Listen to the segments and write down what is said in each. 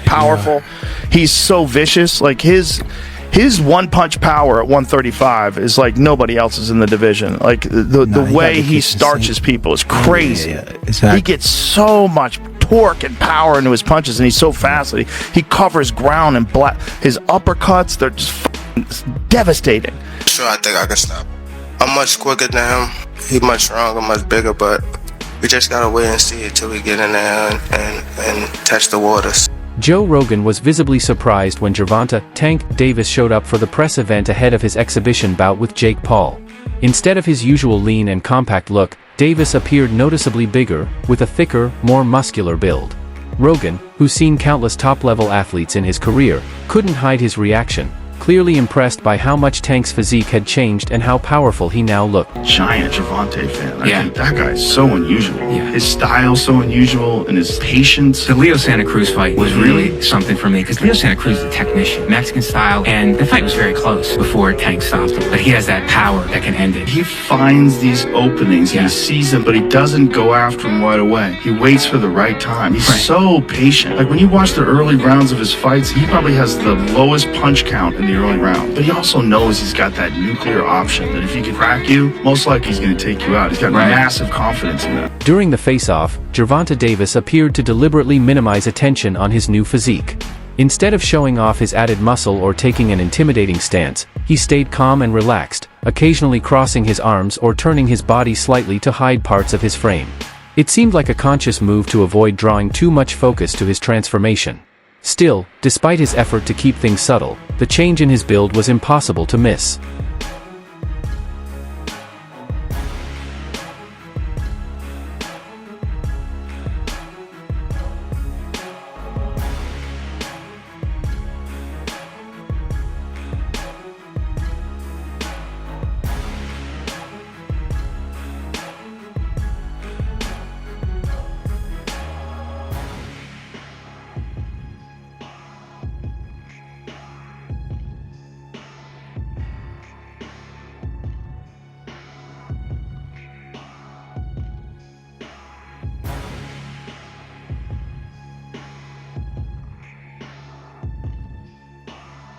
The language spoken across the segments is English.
powerful. He's so vicious. Like his one punch power at 135 is like nobody else's in the division. Like the way he starches people is crazy. Exactly. He gets so much torque and power into his punches, and he's so fast that he covers ground, and his uppercuts, they're just devastating. Sure, I think I can stop. I'm much quicker than him. He's much stronger, much bigger, but we just gotta wait and see until we get in there and touch the waters. Joe Rogan was visibly surprised when Gervonta "Tank" Davis showed up for the press event ahead of his exhibition bout with Jake Paul. Instead of his usual lean and compact look, Davis appeared noticeably bigger, with a thicker, more muscular build. Rogan, who's seen countless top-level athletes in his career, couldn't hide his reaction, clearly impressed by how much Tank's physique had changed and how powerful he now looked. Giant Gervonta fan. I think that guy's so unusual. His style's so unusual, and his patience. The Leo Santa Cruz fight was really something for me, because Leo Santa Cruz is a technician, Mexican style, and the fight was very close before Tank stopped him. But he has that power that can end it. He finds these openings, and he sees them, but he doesn't go after them right away. He waits for the right time. He's so patient. Like when you watch the early rounds of his fights, he probably has the lowest punch count in the early round, but he also knows he's got that nuclear option that if he can crack you, most likely he's going to take you out. He's got massive confidence in that. During the face-off, Gervonta Davis appeared to deliberately minimize attention on his new physique. Instead of showing off his added muscle or taking an intimidating stance, he stayed calm and relaxed, occasionally crossing his arms or turning his body slightly to hide parts of his frame. It seemed like a conscious move to avoid drawing too much focus to his transformation. Still, despite his effort to keep things subtle, the change in his build was impossible to miss.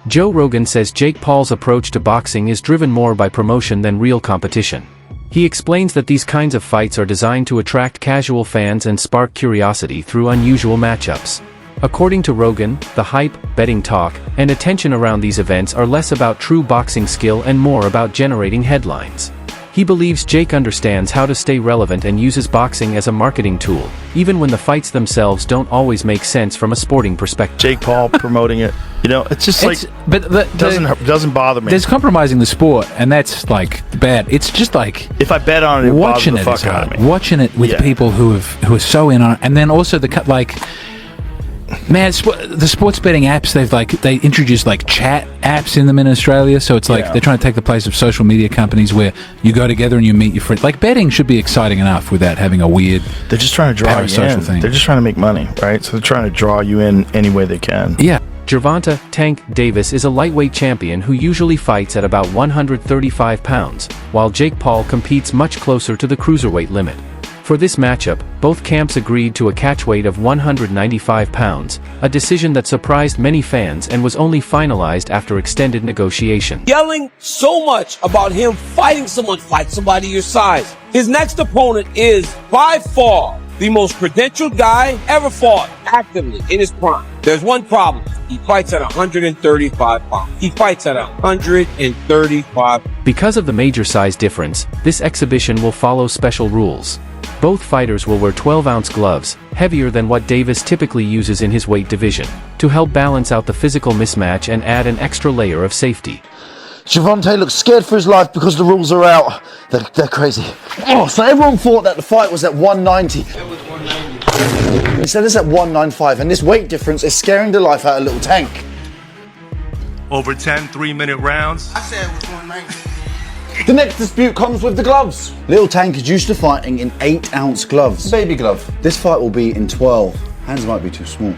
Joe Rogan says Jake Paul's approach to boxing is driven more by promotion than real competition. He explains that these kinds of fights are designed to attract casual fans and spark curiosity through unusual matchups. According to Rogan, the hype, betting talk, and attention around these events are less about true boxing skill and more about generating headlines. He believes Jake understands how to stay relevant and uses boxing as a marketing tool, even when the fights themselves don't always make sense from a sporting perspective. Jake Paul promoting it, it's just doesn't bother me. There's compromising the sport, and that's like bad. It's just like if I bet on it, watching it it bothers the fuck out of me. Watching it with people who are so in on it, and then also man, the sports betting apps, they introduced like chat apps in them in Australia, so it's like they're trying to take the place of social media companies where you go together and you meet your friends. Like betting should be exciting enough without having a weird. They're just trying to draw you in. Thing. They're just trying to make money, right? So they're trying to draw you in any way they can. Yeah. Gervonta "Tank" Davis is a lightweight champion who usually fights at about 135 pounds, while Jake Paul competes much closer to the cruiserweight limit. For this matchup, both camps agreed to a catch weight of 195 pounds, a decision that surprised many fans and was only finalized after extended negotiation. Yelling so much about him fighting someone, fight somebody your size. His next opponent is, by far, the most credentialed guy ever fought actively in his prime. There's one problem. He fights at 135 pounds. He fights at 135. Because of the major size difference, this exhibition will follow special rules. Both fighters will wear 12-ounce gloves, heavier than what Davis typically uses in his weight division, to help balance out the physical mismatch and add an extra layer of safety. Gervonta looks scared for his life because the rules are out. They're crazy. Oh, so everyone thought that the fight was at 190. It was 190. Instead it's at 195, and this weight difference is scaring the life out of little Tank. Over 10 3-minute rounds. I said it was 190. The next dispute comes with the gloves. Little Tank is used to fighting in 8-ounce gloves. Baby glove. This fight will be in 12. Hands might be too small.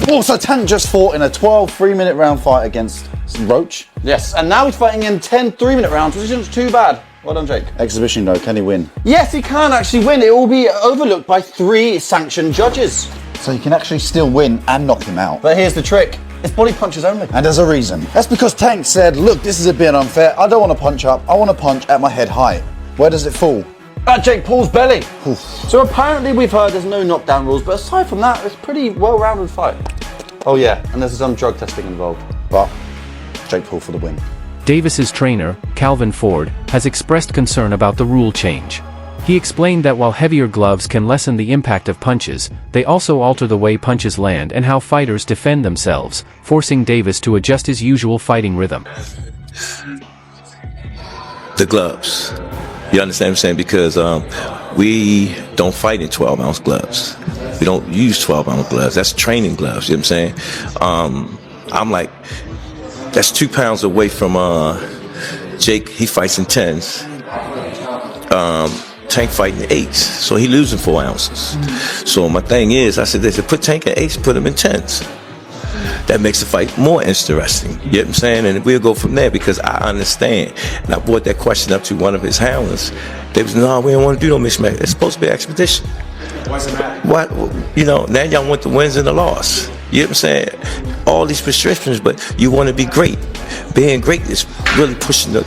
Also, Tank just fought in a 12 3-minute round fight against Roach. Yes, and now he's fighting in 10 3-minute rounds, which isn't too bad. Well done, Jake. Exhibition though, can he win? Yes, he can actually win. It will be overlooked by 3 sanctioned judges. So you can actually still win and knock him out. But here's the trick. It's body punches only. And there's a reason. That's because Tank said, look, this is a bit unfair. I don't want to punch up. I want to punch at my head height. Where does it fall? At Jake Paul's belly. Oof. So apparently we've heard there's no knockdown rules, but aside from that, it's a pretty well-rounded fight. Oh yeah, and there's some drug testing involved. But Jake Paul for the win. Davis's trainer, Calvin Ford, has expressed concern about the rule change. He explained that while heavier gloves can lessen the impact of punches, they also alter the way punches land and how fighters defend themselves, forcing Davis to adjust his usual fighting rhythm. The gloves. You understand what I'm saying? Because we don't fight in 12-ounce gloves. We don't use 12-ounce gloves. That's training gloves, you know what I'm saying? I'm like, that's 2 pounds away from Jake. He fights in 10s. Tank fighting 8s, so he losing 4 ounces. So my thing is, I said, they said, put Tank in 8s, put him in 10s. That makes the fight more interesting. You know what I'm saying? And we'll go from there because I understand. And I brought that question up to one of his handlers. They was, no, we don't want to do no mismatch. It's supposed to be an expedition. What's the matter? What, you know, now y'all want the wins and the loss. You know what I'm saying? All these restrictions, but you want to be great. Being great is really pushing the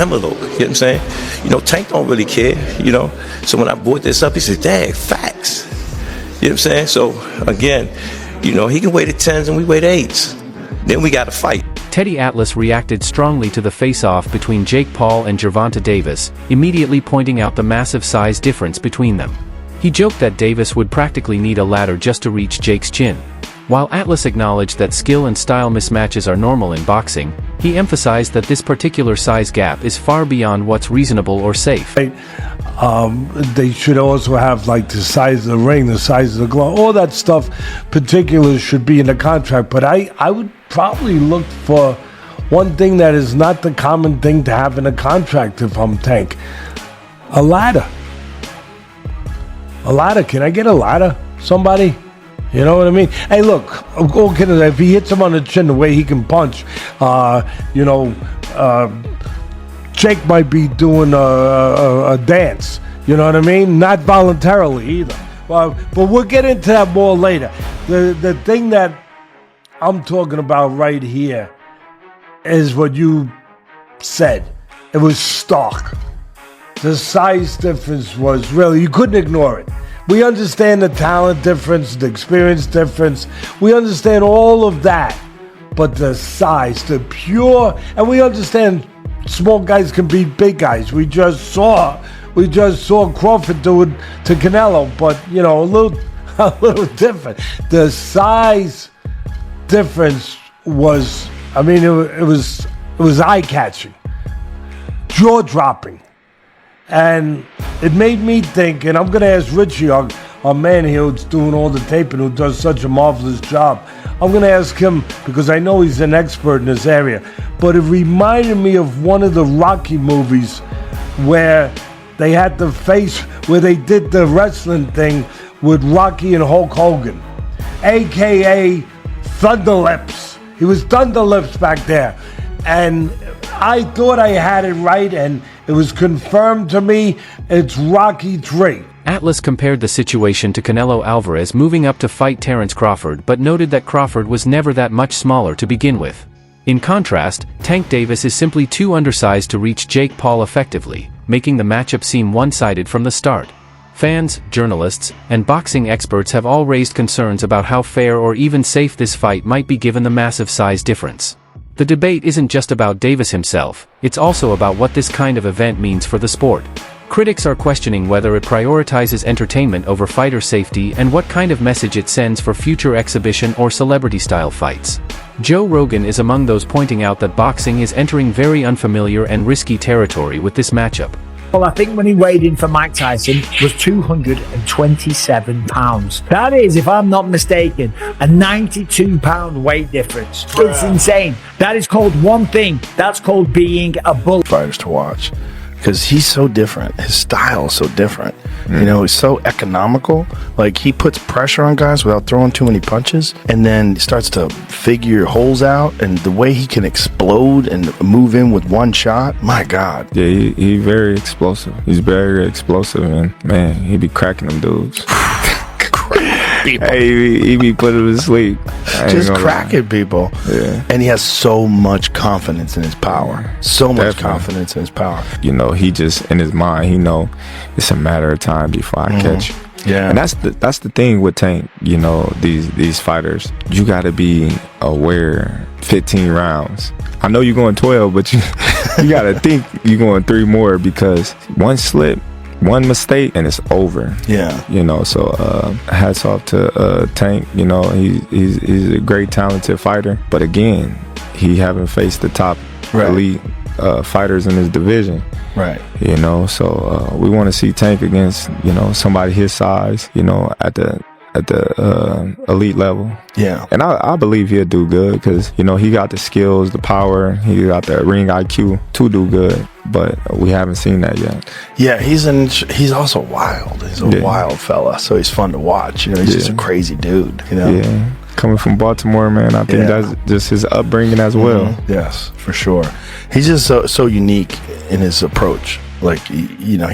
envelope. You know what I'm saying? You know, Tank don't really care, you know. So when I brought this up, he said, dang, facts. You know what I'm saying? So, again, you know, he can weigh the 10s and we weigh the 8s. Then we got to fight. Teddy Atlas reacted strongly to the face-off between Jake Paul and Gervonta Davis, immediately pointing out the massive size difference between them. He joked that Davis would practically need a ladder just to reach Jake's chin. While Atlas acknowledged that skill and style mismatches are normal in boxing, he emphasized that this particular size gap is far beyond what's reasonable or safe. They should also have like the size of the ring, the size of the glove, all that stuff. Particulars should be in the contract, but I would probably look for one thing that is not the common thing to have in a contract if I'm Tank. A ladder. A ladder. Can I get a ladder? Somebody? You know what I mean? Hey, look, if he hits him on the chin the way he can punch, Jake might be doing a dance. You know what I mean? Not voluntarily either. But we'll get into that more later. The thing that I'm talking about right here is what you said. It was stark. The size difference was really, you couldn't ignore it. We understand the talent difference, the experience difference. We understand all of that. But the size, the pure, and we understand small guys can beat big guys. We just saw Crawford do it to Canelo, but you know, a little different. The size difference was, I mean, it was eye-catching, jaw-dropping. And it made me think, and I'm going to ask Richie, our man here who's doing all the taping, who does such a marvelous job. I'm going to ask him, because I know he's an expert in this area, but it reminded me of one of the Rocky movies where they had the face, where they did the wrestling thing with Rocky and Hulk Hogan, a.k.a. Thunderlips. He was Thunderlips back there. And I thought I had it right, and it was confirmed to me. It's Rocky 3. Atlas compared the situation to Canelo Alvarez moving up to fight Terence Crawford, but noted that Crawford was never that much smaller to begin with. In contrast, Tank Davis is simply too undersized to reach Jake Paul effectively, making the matchup seem one-sided from the start. Fans, journalists, and boxing experts have all raised concerns about how fair or even safe this fight might be given the massive size difference. The debate isn't just about Davis himself, it's also about what this kind of event means for the sport. Critics are questioning whether it prioritizes entertainment over fighter safety and what kind of message it sends for future exhibition or celebrity-style fights. Joe Rogan is among those pointing out that boxing is entering very unfamiliar and risky territory with this matchup. Well, I think when he weighed in for Mike Tyson was 227 pounds. That is, if I'm not mistaken, a 92-pound weight difference. It's insane. That is called one thing. That's called being a bull. Fighters to watch, because he's so different. His style is so different. You know, he's so economical. Like, he puts pressure on guys without throwing too many punches, and then starts to figure holes out, and the way he can explode and move in with one shot, my God. Yeah, he very explosive. He's very explosive, and man, he be cracking them dudes. people. Hey, he be putting him to sleep. Just cracking people. Yeah. And he has so much confidence in his power. So much confidence in his power. You know, he just, in his mind, he know it's a matter of time before I catch you. Yeah. And that's the thing with Tank, you know, these fighters. You got to be aware 15 rounds. I know you're going 12, but you got to think you're going 3 more, because one slip, one mistake, and it's over. Yeah. You know, so hats off to Tank. You know, he's a great, talented fighter. But again, he haven't faced the top elite fighters in his division. Right. You know, so we want to see Tank against, you know, somebody his size, you know, at the elite level. Yeah. And I believe he'll do good, because, you know, he got the skills, the power, he got the ring IQ to do good, but we haven't seen that yet. Yeah, he's also wild. He's a wild fella, so he's fun to watch. You know, he's just a crazy dude, you know. Yeah. Coming from Baltimore, man, I think that's just his upbringing as well. Yes, for sure. He's just so unique in his approach. Like, you know, he